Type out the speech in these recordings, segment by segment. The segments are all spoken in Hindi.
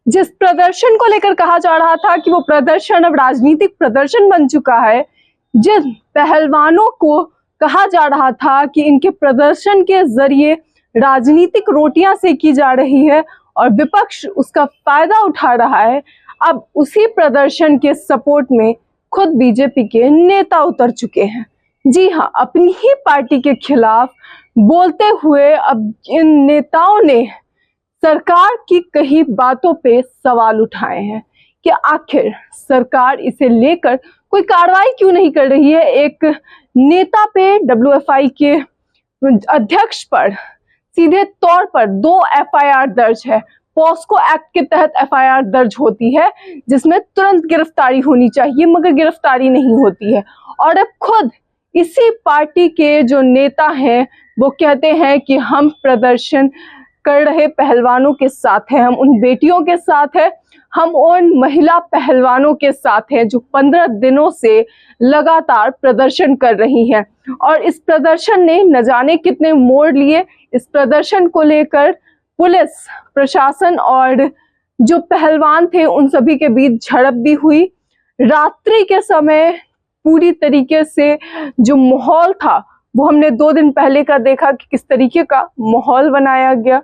जिस प्रदर्शन को लेकर कहा जा रहा था कि वो प्रदर्शन अब राजनीतिक प्रदर्शन बन चुका है, जिन पहलवानों को कहा जा रहा था कि इनके प्रदर्शन के जरिए राजनीतिक रोटियां सेकी जा रही है और विपक्ष उसका फायदा उठा रहा है, अब उसी प्रदर्शन के सपोर्ट में खुद बीजेपी के नेता उतर चुके हैं। जी हाँ, अपनी ही पार्टी के खिलाफ बोलते हुए अब इन नेताओं ने सरकार की कई बातों पे सवाल उठाए हैं कि आखिर सरकार इसे लेकर कोई कार्रवाई क्यों नहीं कर रही है। एक नेता पे डब्ल्यूएफआई के अध्यक्ष पर सीधे तौर पर 2 एफआईआर दर्ज है। पॉस्को एक्ट के तहत एफआईआर दर्ज होती है जिसमें तुरंत गिरफ्तारी होनी चाहिए, मगर गिरफ्तारी नहीं होती है। और अब खुद इसी पार्टी के जो नेता हैं वो कहते हैं कि हम प्रदर्शन कर रहे पहलवानों के साथ हैं, हम उन बेटियों के साथ हैं, हम उन महिला पहलवानों के साथ हैं जो 15 दिनों से लगातार प्रदर्शन कर रही हैं। और इस प्रदर्शन ने न जाने कितने मोड़ लिए। इस प्रदर्शन को लेकर पुलिस प्रशासन और जो पहलवान थे उन सभी के बीच झड़प भी हुई। रात्रि के समय पूरी तरीके से जो माहौल था वो हमने 2 दिन पहले का देखा कि किस तरीके का माहौल बनाया गया।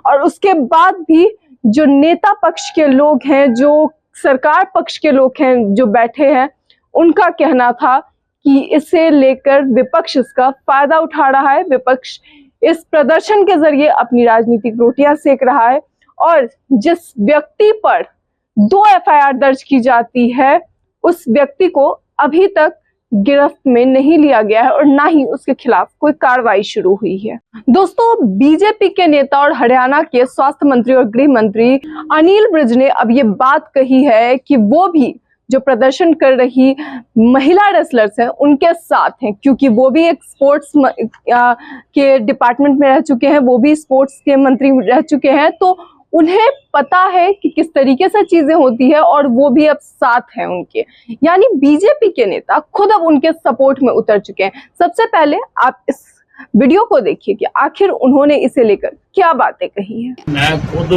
और उसके बाद भी जो नेता पक्ष के लोग हैं, जो सरकार पक्ष के लोग हैं जो बैठे हैं, उनका कहना था कि इसे लेकर विपक्ष इसका फायदा उठा रहा है, विपक्ष इस प्रदर्शन के जरिए अपनी राजनीतिक रोटियां सेक रहा है। और जिस व्यक्ति पर 2 एफआईआर दर्ज की जाती है उस व्यक्ति को अभी तक गिरफ्त में नहीं लिया गया है और ना ही उसके खिलाफ कोई कार्रवाई शुरू हुई है। दोस्तों, बीजेपी के नेता और हरियाणा के स्वास्थ्य मंत्री और गृह मंत्री अनिल विज ने अब ये बात कही है कि वो भी जो प्रदर्शन कर रही महिला रेसलर्स हैं उनके साथ हैं, क्योंकि वो भी एक स्पोर्ट्स के डिपार्टमेंट में रह चुके हैं, वो भी स्पोर्ट्स के मंत्री रह चुके हैं, तो उन्हें पता है कि किस तरीके से चीजें होती है और वो भी अब साथ हैं उनके। यानी बीजेपी के नेता खुद अब उनके सपोर्ट में उतर चुके हैं। सबसे पहले आप इस वीडियो को देखिए कि आखिर उन्होंने इसे लेकर क्या बातें कही है। मैं खुद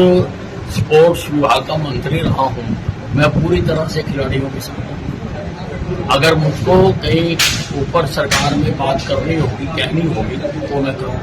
स्पोर्ट्स विभाग का मंत्री रहा हूँ, मैं पूरी तरह से खिलाड़ियों के साथ हूँ। अगर मुझको कहीं ऊपर सरकार में बात करनी होगी, कहनी होगी तो मैं करूँ,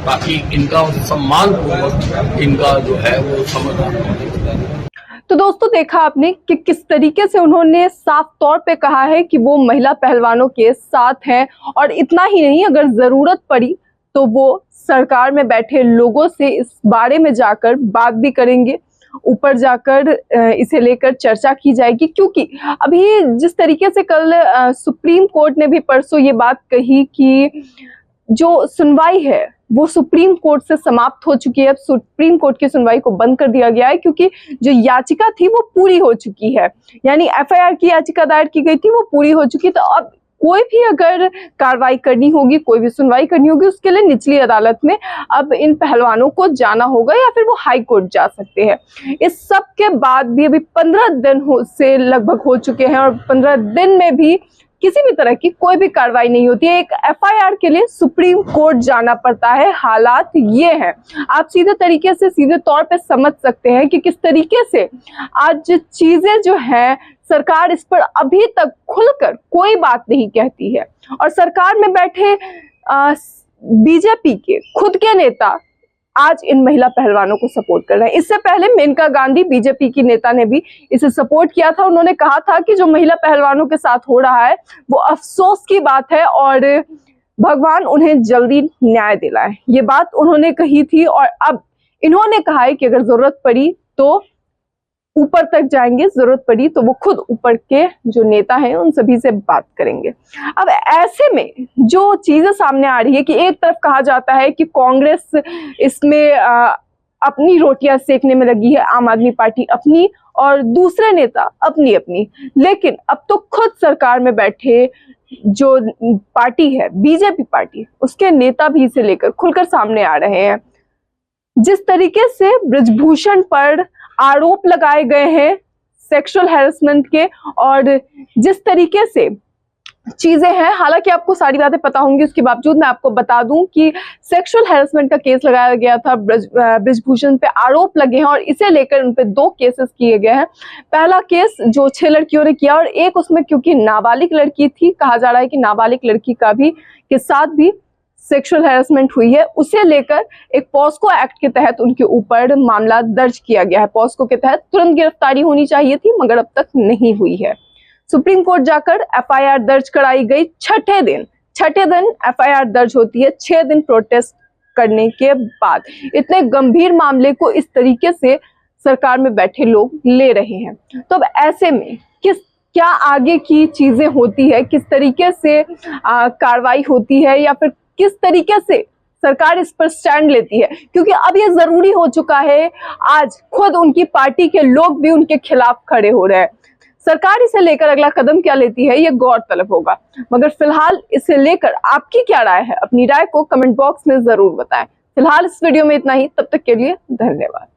ताकि इनका सम्मान पूर्वक इनका जो है वो समाधान हो। तो दोस्तों, देखा आपने कि किस तरीके से उन्होंने साफ तौर पे कहा है कि वो महिला पहलवानों के साथ हैं। और इतना ही नहीं, अगर जरूरत पड़ी तो वो सरकार में बैठे लोगों से इस बारे में जाकर बात भी करेंगे, ऊपर जाकर इसे लेकर चर्चा की जाएगी। क्योंकि अभी जिस तरीके से कल सुप्रीम कोर्ट ने भी परसों ये बात कही कि जो सुनवाई है वो सुप्रीम कोर्ट से समाप्त हो चुकी है, अब सुप्रीम कोर्ट की सुनवाई को बंद कर दिया गया है, क्योंकि जो याचिका थी वो पूरी हो चुकी है। यानी एफआईआर की याचिका दायर की गई थी वो पूरी हो चुकी, तो अब कोई भी अगर कार्रवाई करनी होगी, कोई भी सुनवाई करनी होगी, उसके लिए निचली अदालत में अब इन पहलवानों को जाना होगा या फिर वो हाई कोर्ट जा सकते हैं। इस सब के बाद भी अभी 15 दिन से लगभग हो चुके हैं और 15 दिन में भी किसी भी तरह की कोई भी कार्रवाई नहीं होती है। एक एफआईआर के लिए सुप्रीम कोर्ट जाना पड़ता है। हालात ये हैं, आप सीधे तौर पे समझ सकते हैं कि किस तरीके से आज चीजें जो हैं, सरकार इस पर अभी तक खुलकर कोई बात नहीं कहती है। और सरकार में बैठे बीजेपी के खुद के नेता आज इन महिला पहलवानों को सपोर्ट कर रहे हैं। इससे पहले मेनका गांधी बीजेपी की नेता ने भी इसे सपोर्ट किया था। उन्होंने कहा था कि जो महिला पहलवानों के साथ हो रहा है वो अफसोस की बात है और भगवान उन्हें जल्दी न्याय दिलाए, ये बात उन्होंने कही थी। और अब इन्होंने कहा है कि अगर जरूरत पड़ी तो ऊपर तक जाएंगे, जरूरत पड़ी तो वो खुद ऊपर के जो नेता हैं उन सभी से बात करेंगे। अब ऐसे में जो चीजें सामने आ रही है कि एक तरफ कहा जाता है कि कांग्रेस इसमें अपनी रोटियां सेकने में लगी है, आम आदमी पार्टी अपनी और दूसरे नेता अपनी अपनी, लेकिन अब तो खुद सरकार में बैठे जो पार्टी है बीजेपी पार्टी, उसके नेता भी इसे लेकर खुलकर सामने आ रहे हैं। जिस तरीके से ब्रजभूषण पर आरोप लगाए गए हैं सेक्सुअल हैरेसमेंट के, और जिस तरीके से चीजें हैं। हालांकि आपको सारी बातें पता होंगी, उसके बावजूद मैं आपको बता दूं कि सेक्सुअल हैरेसमेंट का केस लगाया गया था, ब्रिजभूषण पे आरोप लगे हैं और इसे लेकर उन पे 2 केसेस किए गए हैं। पहला केस जो 6 लड़कियों ने किया और एक उसमें क्योंकि नाबालिग लड़की थी, कहा जा रहा है कि नाबालिग लड़की का भी के साथ भी सेक्सुअल हैरेसमेंट हुई है, उसे लेकर एक पॉस्को एक्ट के तहत उनके ऊपर मामला दर्ज किया गया है। पॉस्को के तहत तुरंत गिरफ्तारी होनी चाहिए थी, मगर अब तक नहीं हुई है। सुप्रीम कोर्ट जाकर एफआईआर दर्ज कराई गई। छठे दिन एफआईआर दर्ज होती है 6 दिन प्रोटेस्ट करने के बाद। इतने गंभीर मामले को इस तरीके से सरकार में बैठे लोग ले रहे हैं, तो अब ऐसे में क्या आगे की चीजें होती है, किस तरीके से कार्रवाई होती है, या फिर किस तरीके से सरकार इस पर स्टैंड लेती है, क्योंकि अब ये जरूरी हो चुका है। आज खुद उनकी पार्टी के लोग भी उनके खिलाफ खड़े हो रहे हैं। सरकार इसे लेकर अगला कदम क्या लेती है, ये गौरतलब होगा। मगर फिलहाल इसे लेकर आपकी क्या राय है, अपनी राय को कमेंट बॉक्स में जरूर बताएं। फिलहाल इस वीडियो में इतना ही, तब तक के लिए धन्यवाद।